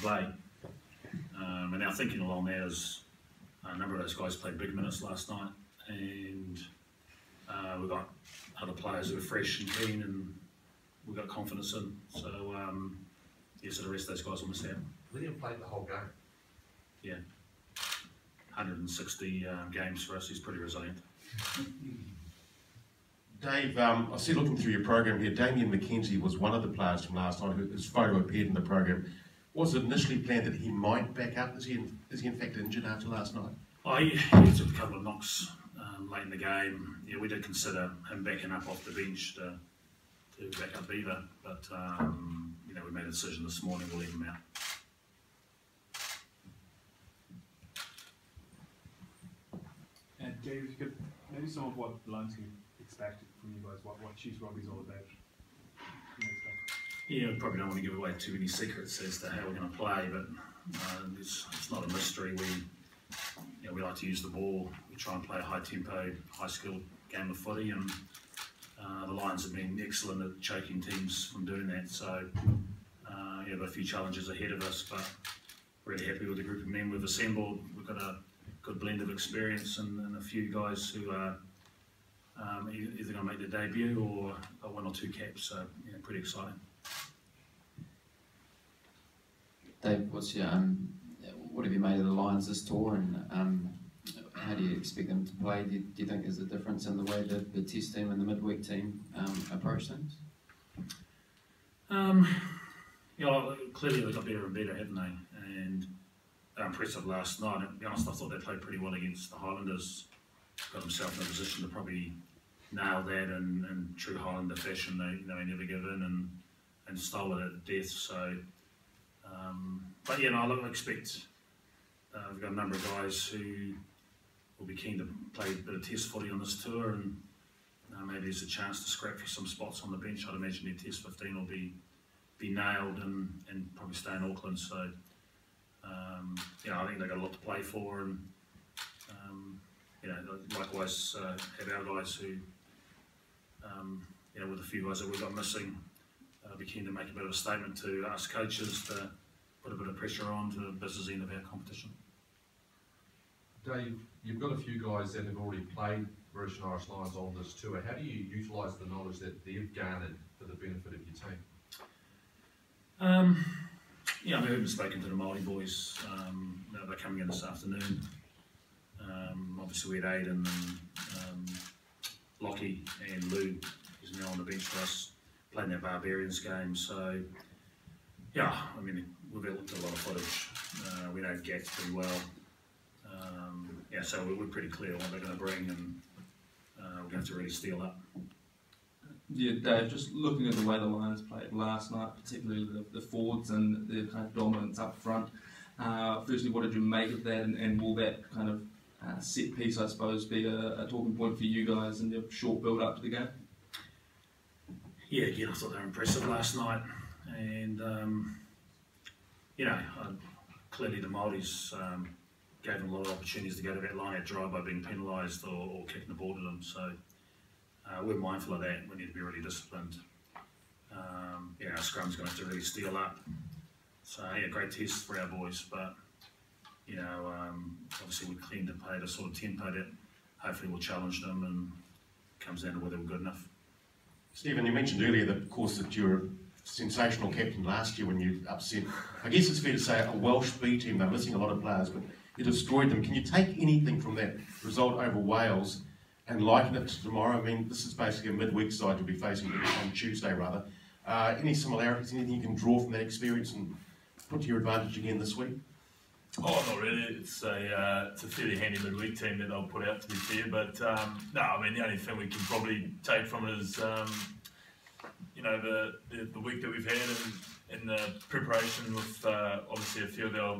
play. And our thinking along that is a number of those guys played big minutes last night, and we've got other players who are fresh and keen, and we've got confidence in. So, so the rest of those guys will miss out. Liam played the whole game. Yeah. 160 games for us. He's pretty resilient. Dave, I see looking through your program here, Damien McKenzie was one of the players from last night whose photo appeared in the program. Was it initially planned that he might back up? Is he in fact injured after last night? He took a couple of knocks late in the game. Yeah, we did consider him backing up off the bench to back up Beaver, but we made a decision this morning. We'll leave him out. And Dave, if you could maybe some of what the Lions can expect from you guys, what Chiefs rugby's all about. Yeah, we probably don't want to give away too many secrets as to how we're going to play, but it's not a mystery. We like to use the ball. We try and play a high tempo, high skilled game of footy, and the Lions have been excellent at choking teams from doing that. So we have a few challenges ahead of us, but really happy with the group of men we've assembled. We've got a good blend of experience and a few guys who are either going to make their debut or one or two caps. So pretty exciting. Dave, what have you made of the Lions this tour, and how do you expect them to play? Do you think there's a difference in the way that the test team and the midweek team approach things? Clearly they got better and better, haven't they? And they're impressive last night. To be honest, I thought they played pretty well against the Highlanders. Got themselves in a position to probably nail that in true Highlander fashion. They never give in and stole it at death. So, I expect we've got a number of guys who will be keen to play a bit of test footy on this tour, and maybe there's a chance to scrap for some spots on the bench. I'd imagine their test 15 will be nailed and probably stay in Auckland. So, I think they've got a lot to play for, and likewise have our guys who, with a few guys that we've got missing, be keen to make a bit of a statement to us coaches to put a bit of pressure on to the business end of our competition. Dave, you've got a few guys that have already played British and Irish Lions on this tour. How do you utilise the knowledge that they've garnered for the benefit of your team? We've been speaking to the Māori boys. They're coming in this afternoon. Obviously we had Aidan and Lockie and Lou, who's now on the bench for us, playing their Barbarians game. So, we've looked at a lot of footage. We know Gats pretty well. So we're pretty clear on what they're going to bring, and we're going to have to really steel up. Yeah, Dave, just looking at the way the Lions played last night, particularly the forwards and the kind of dominance up front. Firstly, what did you make of that, and will that kind of set piece, I suppose, be a talking point for you guys in your short build up to the game? Yeah, again, I thought they were impressive last night, and clearly the Māoris gave them a lot of opportunities to go to that line out drive by being penalised or kicking the ball to them. So we're mindful of that. We need to be really disciplined. Our scrum's going to have to really steel up. So great test for our boys, but obviously we're keen to play the sort of tempo that hopefully will challenge them, and it comes down to whether we're good enough. Stephen, you mentioned earlier that, of course, that you were a sensational captain last year when you upset, I guess it's fair to say, a Welsh B team. They're missing a lot of players, but you destroyed them. Can you take anything from that result over Wales and liken it to tomorrow? This is basically a midweek side you'll be facing on Tuesday, rather. Any similarities, anything you can draw from that experience and put to your advantage again this week? Oh, not really. It's a fairly handy midweek team that they'll put out, to be fair. But the only thing we can probably take from it is, the week that we've had in the preparation with obviously a few of our,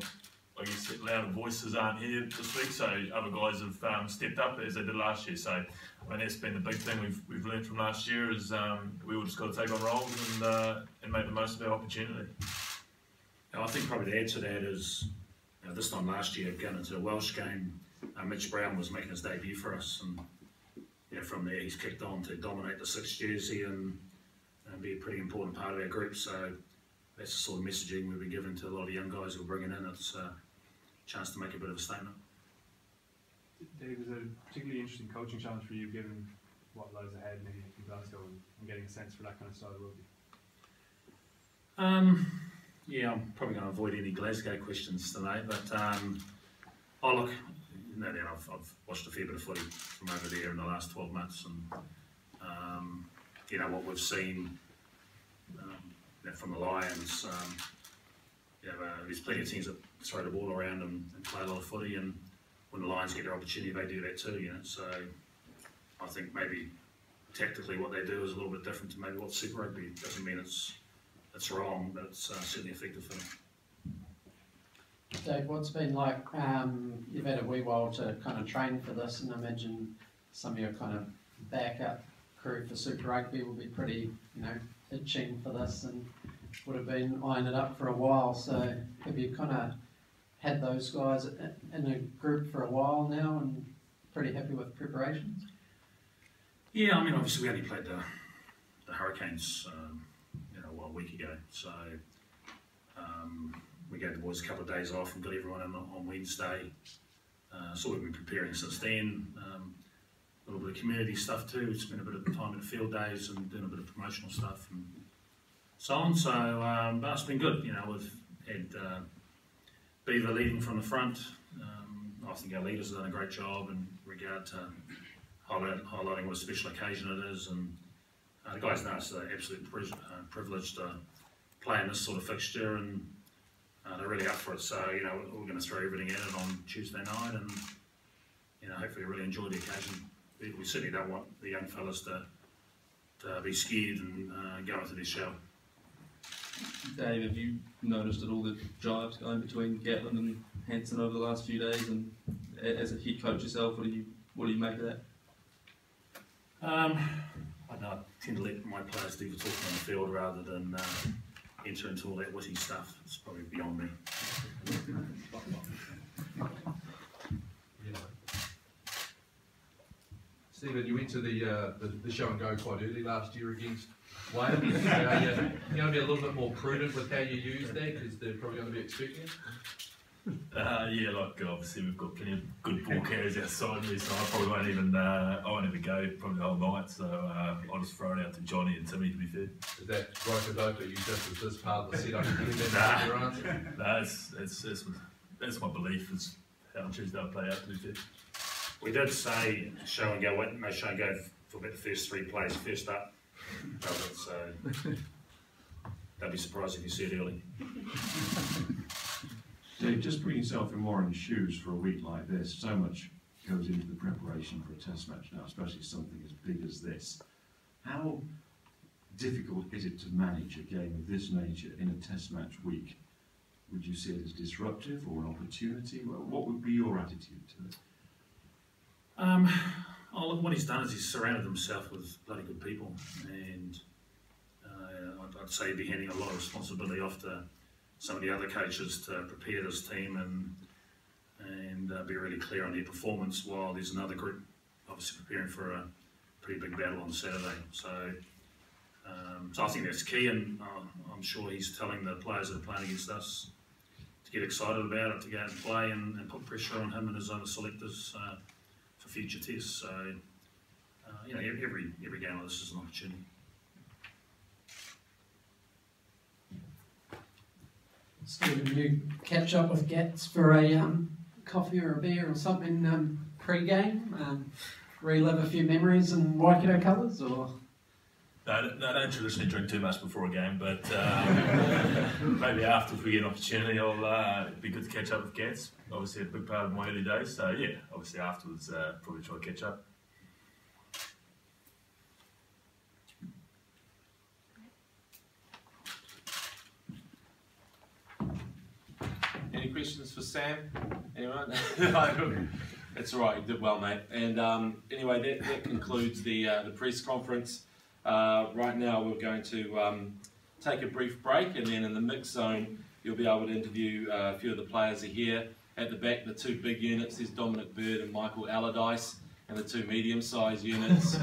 louder voices aren't here this week. So other guys have stepped up as they did last year. So that's been the big thing we've learned from last year is we all just got to take on roles and make the most of our opportunity. I think probably the answer to that is, this time last year, going into the Welsh game, Mitch Brown was making his debut for us, and from there he's kicked on to dominate the 6th jersey and be a pretty important part of our group. So that's the sort of messaging we've been giving to a lot of the young guys who we're bringing in. It's a chance to make a bit of a statement. Dave, is it a particularly interesting coaching challenge for you, given what lies ahead maybe in Glasgow and getting a sense for that kind of style of rugby? Yeah, I'm probably going to avoid any Glasgow questions tonight, but oh look, no doubt I've watched a fair bit of footy from over there in the last 12 months, and you know what we've seen from the Lions. There's plenty of teams that throw the ball around and play a lot of footy, and when the Lions get their opportunity, they do that too. You know, so I think maybe tactically what they do is a little bit different to maybe what Super Rugby. Doesn't mean it's wrong, but it's certainly effective for them. Dave, what's been like, you've had a wee while to kind of train for this, and I imagine some of your kind of backup crew for Super Rugby will be pretty, itching for this and would have been eyeing it up for a while. So have you kind of had those guys in a group for a while now and pretty happy with preparations? Yeah, I mean, obviously we only played the Hurricanes a week ago, so we gave the boys a couple of days off and got everyone in on Wednesday. So we've been preparing since then. A little bit of community stuff too. We spent a bit of time at field days and doing a bit of promotional stuff and so on. So, but it's been good. We've had Beaver leading from the front. I think our leaders have done a great job in regard to highlighting what a special occasion it is, and the guys know it's an absolute privilege to play in this sort of fixture, and they're really up for it. So we're going to throw everything at it on Tuesday night, and hopefully really enjoy the occasion. We certainly don't want the young fellas to be scared and go into their shell. Dave, have you noticed at all the jibes going between Gatlin and Hansen over the last few days? And as a head coach yourself, what do you make of that? I tend to let my players do the talking on the field rather than enter into all that witty stuff. It's probably beyond me. Stephen, you went to the show and go quite early last year against Wales. You're going to be a little bit more prudent with how you use that because they're probably going to be expecting it. Obviously we've got plenty of good ball carriers outside me, so I probably won't even go probably the whole night. So I'll just throw it out to Johnny and Timmy, to be fair. Is that Rokadoka you just as this part of the setup? Your answer? No, that's my belief is how Tuesday I'll play out, to be fair. We did say show and go for about the first three plays, first up. So don't be surprised if you see it early. Dave, just put yourself in Warren's shoes for a week like this. So much goes into the preparation for a test match now, especially something as big as this. How difficult is it to manage a game of this nature in a test match week? Would you see it as disruptive or an opportunity? What would be your attitude to it? Look, what he's done is he's surrounded himself with bloody good people, and I'd say he'd be handing a lot of responsibility off to some of the other coaches to prepare this team and be really clear on their performance, while there's another group obviously preparing for a pretty big battle on Saturday. So I think that's key, and I'm sure he's telling the players that are playing against us to get excited about it, to go out and play and put pressure on him and his other selectors for future tests. So every game like this is an opportunity. Stephen, you catch up with Gats for a coffee or a beer or something pre-game? Relive a few memories in Waikato colours, or? No, I don't traditionally drink too much before a game, but maybe after if we get an opportunity, it'd be good to catch up with Gats. Obviously a big part of my early days, so yeah, obviously afterwards probably try to catch up. Any questions for Sam? Anyone? That's all right, you did well, mate. And anyway, that concludes the press conference. Right now we're going to take a brief break, and then in the mix zone you'll be able to interview a few of the players are here. At the back, the two big units, there's Dominic Bird and Michael Allardyce, and the two medium-sized units,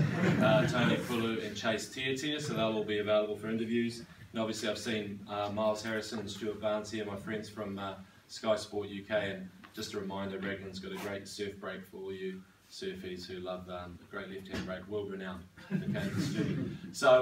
Tony Fulu and Chase Tiatia, so they'll all be available for interviews. And obviously I've seen Miles Harrison and Stuart Barnes here, my friends from Sky Sport UK, and just a reminder, Raglan's got a great surf break for all you surfies who love a great left-hand break, world renowned. Okay, so